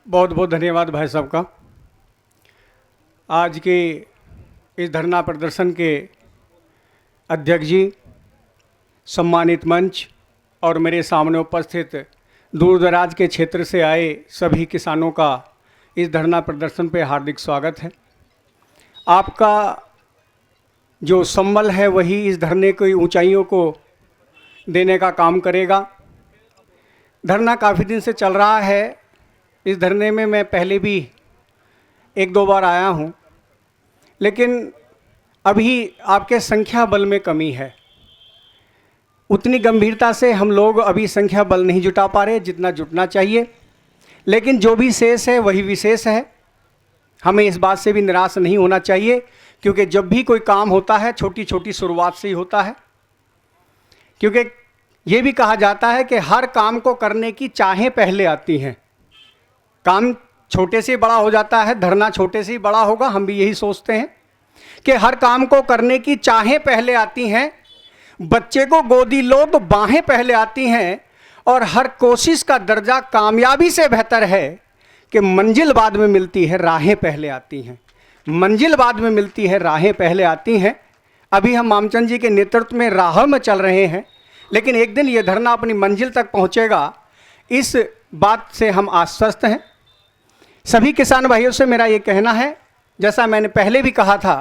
बहुत बहुत धन्यवाद भाई साहब का। आज के इस धरना प्रदर्शन के अध्यक्ष जी, सम्मानित मंच और मेरे सामने उपस्थित दूर दराज के क्षेत्र से आए सभी किसानों का इस धरना प्रदर्शन पे हार्दिक स्वागत है। आपका जो संबल है वही इस धरने की ऊंचाइयों को देने का काम करेगा। धरना काफ़ी दिन से चल रहा है। इस धरने में मैं पहले भी एक दो बार आया हूँ, लेकिन अभी आपके संख्या बल में कमी है। उतनी गंभीरता से हम लोग अभी संख्या बल नहीं जुटा पा रहे जितना जुटना चाहिए, लेकिन जो भी शेष है वही विशेष है। हमें इस बात से भी निराश नहीं होना चाहिए, क्योंकि जब भी कोई काम होता है छोटी छोटी शुरुआत से ही होता है। क्योंकि ये भी कहा जाता है कि हर काम को करने की चाहें पहले आती हैं। काम छोटे से बड़ा हो जाता है, धरना छोटे से ही बड़ा होगा। हम भी यही सोचते हैं कि हर काम को करने की चाहें पहले आती हैं, बच्चे को गोदी लो तो बाहें पहले आती हैं, और हर कोशिश का दर्जा कामयाबी से बेहतर है कि मंजिल बाद में मिलती है, राहें पहले आती हैं। मंजिल बाद में मिलती है, राहें पहले आती हैं। अभी हम मामचंद जी के नेतृत्व में राह में चल रहे हैं, लेकिन एक दिन ये धरना अपनी मंजिल तक पहुंचेगा, इस बात से हम आश्वस्त हैं। सभी किसान भाइयों से मेरा ये कहना है, जैसा मैंने पहले भी कहा था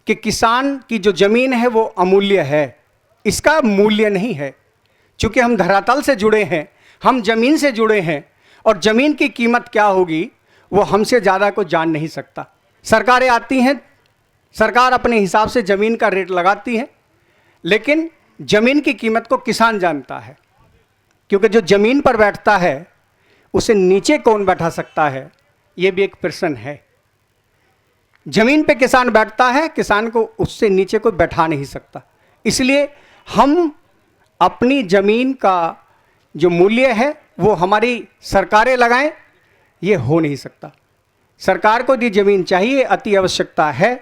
कि किसान की जो ज़मीन है वो अमूल्य है, इसका मूल्य नहीं है। चूँकि हम धरातल से जुड़े हैं, हम ज़मीन से जुड़े हैं, और ज़मीन की कीमत क्या होगी वो हमसे ज़्यादा को जान नहीं सकता। सरकारें आती हैं, सरकार अपने हिसाब से ज़मीन का रेट लगाती है, लेकिन ज़मीन की कीमत को किसान जानता है। क्योंकि जो ज़मीन पर बैठता है उसे नीचे कौन बैठा सकता है, ये भी एक प्रश्न है। ज़मीन पे किसान बैठता है, किसान को उससे नीचे कोई बैठा नहीं सकता। इसलिए हम अपनी ज़मीन का जो मूल्य है वो हमारी सरकारें लगाएं, ये हो नहीं सकता। सरकार को यदि ज़मीन चाहिए, अति आवश्यकता है,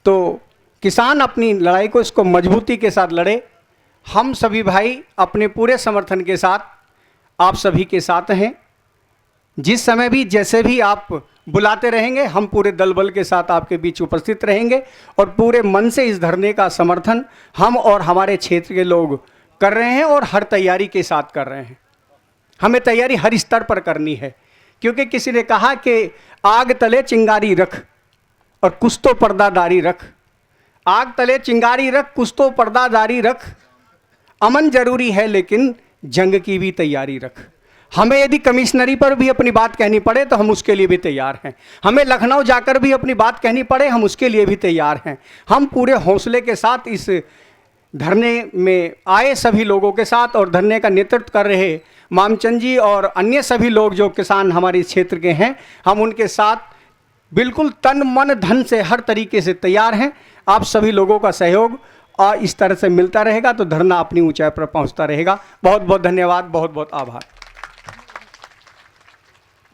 तो किसान अपनी लड़ाई को इसको मजबूती के साथ लड़े। हम सभी भाई अपने पूरे समर्थन के साथ आप सभी के साथ हैं। जिस समय भी जैसे भी आप बुलाते रहेंगे, हम पूरे दल बल के साथ आपके बीच उपस्थित रहेंगे, और पूरे मन से इस धरने का समर्थन हम और हमारे क्षेत्र के लोग कर रहे हैं, और हर तैयारी के साथ कर रहे हैं। हमें तैयारी हर स्तर पर करनी है, क्योंकि किसी ने कहा कि आग तले चिंगारी रख और कुछ तो पर्दादारी रख। आग तले चिंगारी रख, कुछ तो पर्दादारी रख। अमन जरूरी है लेकिन जंग की भी तैयारी रख। हमें यदि कमिश्नरी पर भी अपनी बात कहनी पड़े तो हम उसके लिए भी तैयार हैं। हमें लखनऊ जाकर भी अपनी बात कहनी पड़े, हम उसके लिए भी तैयार हैं। हम पूरे हौसले के साथ इस धरने में आए सभी लोगों के साथ, और धरने का नेतृत्व कर रहे मामचंद जी और अन्य सभी लोग जो किसान हमारे क्षेत्र के हैं, हम उनके साथ बिल्कुल तन मन धन से हर तरीके से तैयार हैं। आप सभी लोगों का सहयोग और इस तरह से मिलता रहेगा तो धरना अपनी ऊंचाई पर पहुंचता रहेगा। बहुत बहुत धन्यवाद, बहुत बहुत आभार।